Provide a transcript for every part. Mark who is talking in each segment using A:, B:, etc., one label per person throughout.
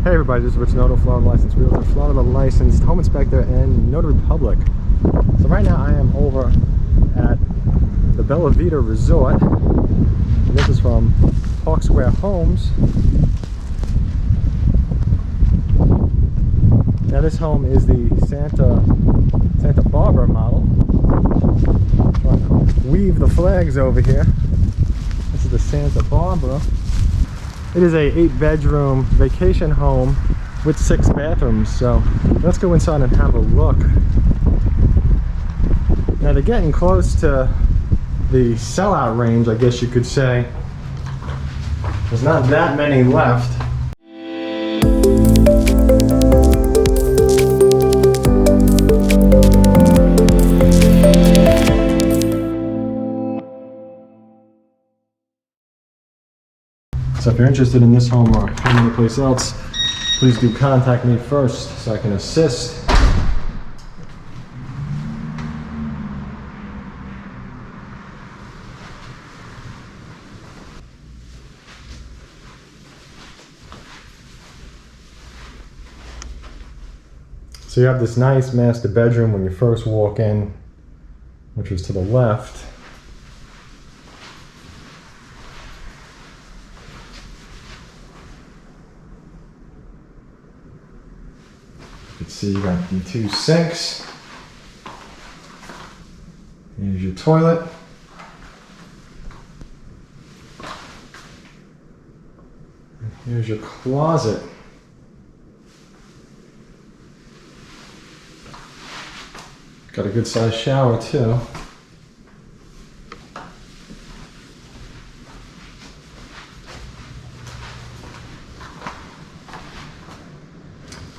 A: Hey everybody, this is Rich Noto, Florida licensed realtor, Florida licensed home inspector, and notary public. So right now I am over at the Bellavida Resort. And this is from Park Square Homes. Now this home is the Santa Barbara model. I'm trying to weave the flags over here. This is the Santa Barbara. It is a 8-bedroom vacation home with 6 bathrooms, so let's go inside and have a look. Now they're getting close to the sellout range, I guess you could say. There's not that many left. So if you're interested in this home or any place else, please do contact me first so I can assist. So you have this nice master bedroom when you first walk in, which is to the left. You can see you got the 2 sinks. Here's your toilet. And here's your closet. Got a good sized shower too.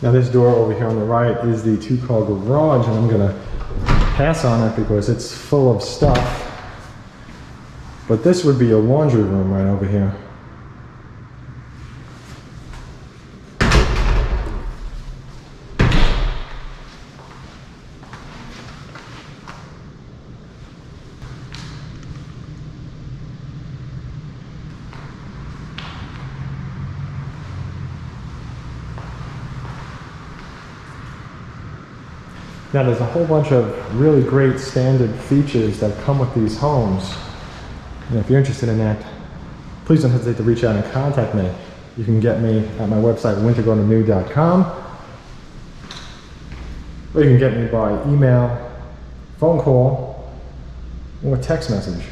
A: Now this door over here on the right is the 2-car garage, and I'm gonna pass on it because it's full of stuff. But this would be a laundry room right over here. Now there's a whole bunch of really great standard features that come with these homes. And if you're interested in that, please don't hesitate to reach out and contact me. You can get me at my website, wintergardenernew.com, or you can get me by email, phone call, or text message.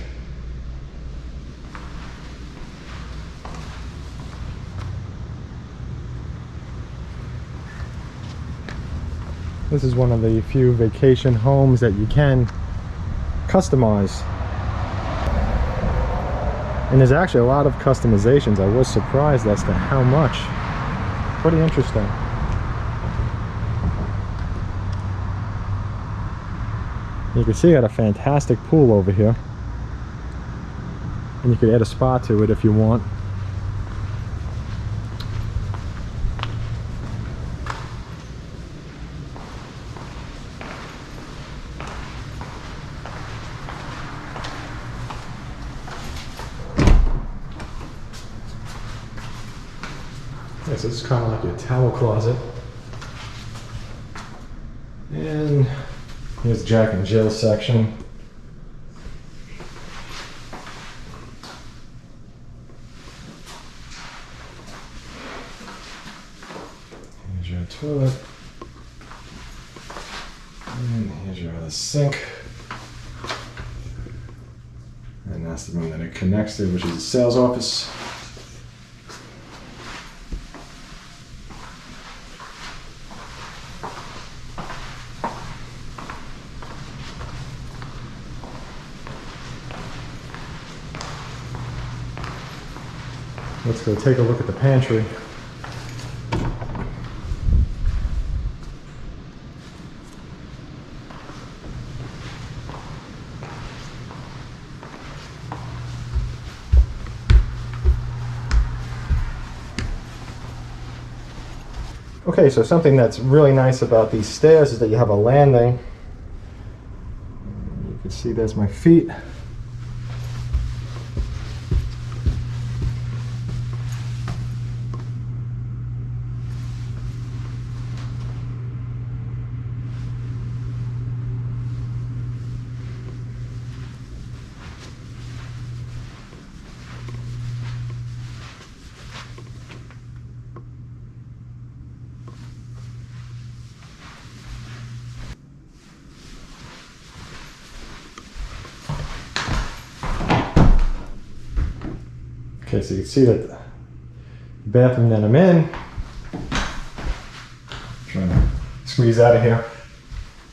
A: This is one of the few vacation homes that you can customize. And there's actually a lot of customizations. I was surprised as to how much. Pretty interesting. You can see I got a fantastic pool over here. And you could add a spa to it if you want. So this is kind of like your towel closet. And here's Jack and Jill section. Here's your toilet. And here's your other sink. And that's the room that it connects to, which is the sales office. Let's go take a look at the pantry. Okay, so something that's really nice about these stairs is that you have a landing. You can see there's my feet. Okay, so you can see that the bathroom that I'm in, trying to squeeze out of here,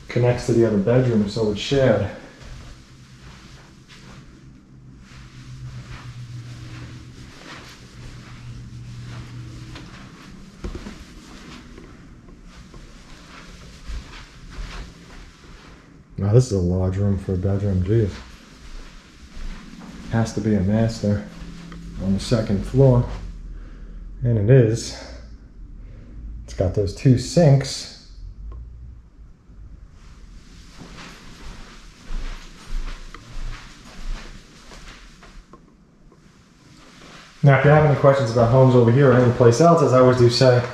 A: connects to the other bedroom, so it's shared. Now this is a large room for a bedroom, geez. Has to be a master on the second floor, and it is. It's got those two sinks. Now if you have any questions about homes over here or any place else, as I always do say,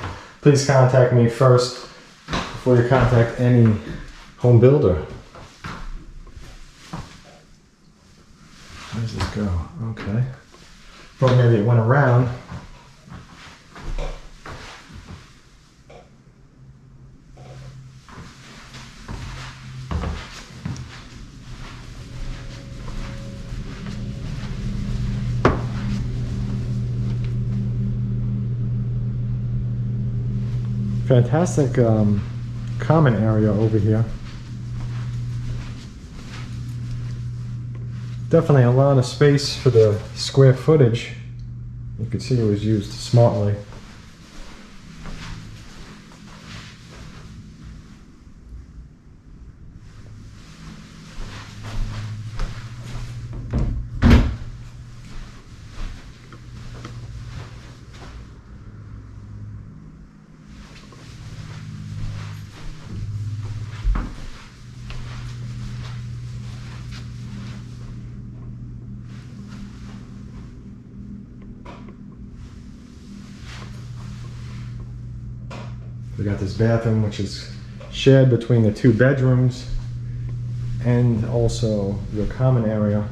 A: please contact me first before you contact any home builder. Where does this go? Okay. Thought maybe it went around. Fantastic common area over here. Definitely a lot of space for the square footage. You can see it was used smartly. We got this bathroom which is shared between the two bedrooms and also your common area.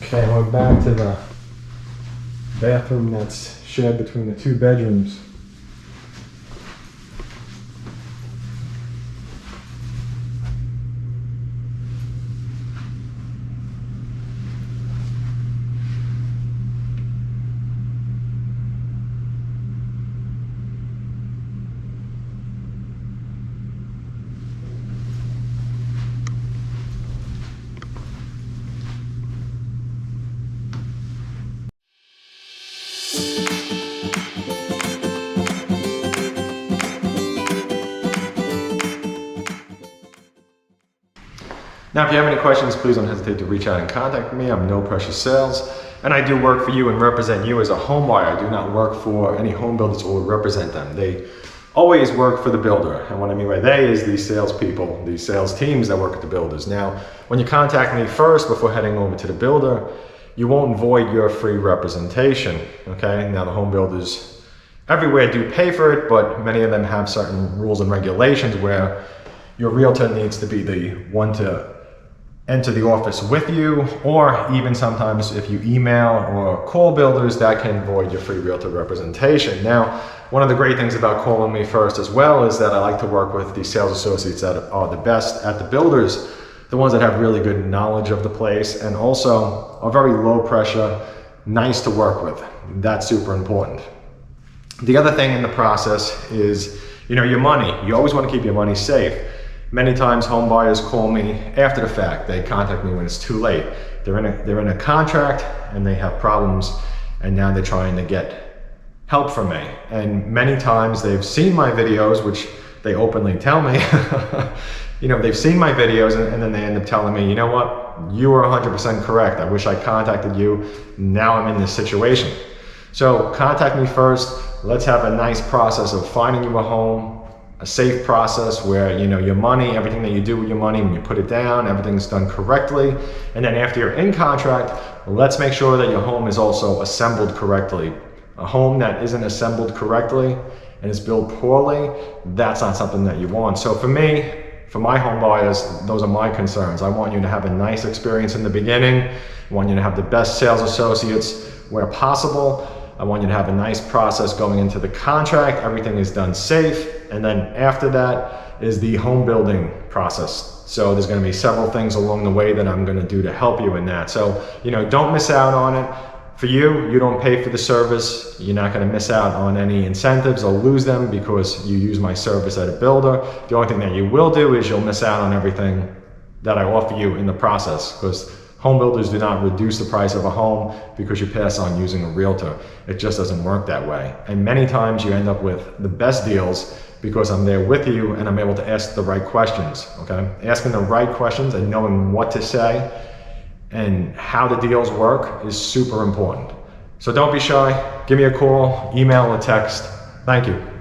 A: Okay, we're back to the bathroom that's shared between the two bedrooms. Now, if you have any questions, please don't hesitate to reach out and contact me. I'm No Pressure Sales, and I do work for you and represent you as a home buyer. I do not work for any home builders or represent them. They always work for the builder. And what I mean by they is these salespeople, these sales teams that work at the builders. Now, when you contact me first before heading over to the builder, you won't void your free representation, okay? Now, the home builders everywhere do pay for it, but many of them have certain rules and regulations where your realtor needs to be the one to enter the office with you, or even sometimes if you email or call builders, that can void your free realtor representation. Now, one of the great things about calling me first as well is that I like to work with the sales associates that are the best at the builders, the ones that have really good knowledge of the place and also are very low pressure, nice to work with. That's super important. The other thing in the process is, your money. You always want to keep your money safe. Many times home buyers call me after the fact. They contact me when it's too late. They're in a contract and they have problems, and now they're trying to get help from me. And many times they've seen my videos, which they openly tell me, they've seen my videos, and then they end up telling me, you know what, you were 100% correct. I wish I contacted you. Now I'm in this situation. So contact me first. Let's have a nice process of finding you a home, a safe process where, your money, everything that you do with your money, when you put it down, everything's done correctly. And then after you're in contract, let's make sure that your home is also assembled correctly. A home that isn't assembled correctly and is built poorly, that's not something that you want. So for me, for my home buyers, those are my concerns. I want you to have a nice experience in the beginning. I want you to have the best sales associates where possible. I want you to have a nice process going into the contract. Everything is done safe. And then after that is the home building process. So there's going to be several things along the way that I'm going to do to help you in that. So, don't miss out on it. For you don't pay for the service. You're not going to miss out on any incentives or lose them because you use my service at a builder. The only thing that you will do is you'll miss out on everything that I offer you in the process, because home builders do not reduce the price of a home because you pass on using a realtor. It just doesn't work that way. And many times you end up with the best deals because I'm there with you and I'm able to ask the right questions, okay? Asking the right questions and knowing what to say and how the deals work is super important. So don't be shy. Give me a call, email, or text. Thank you.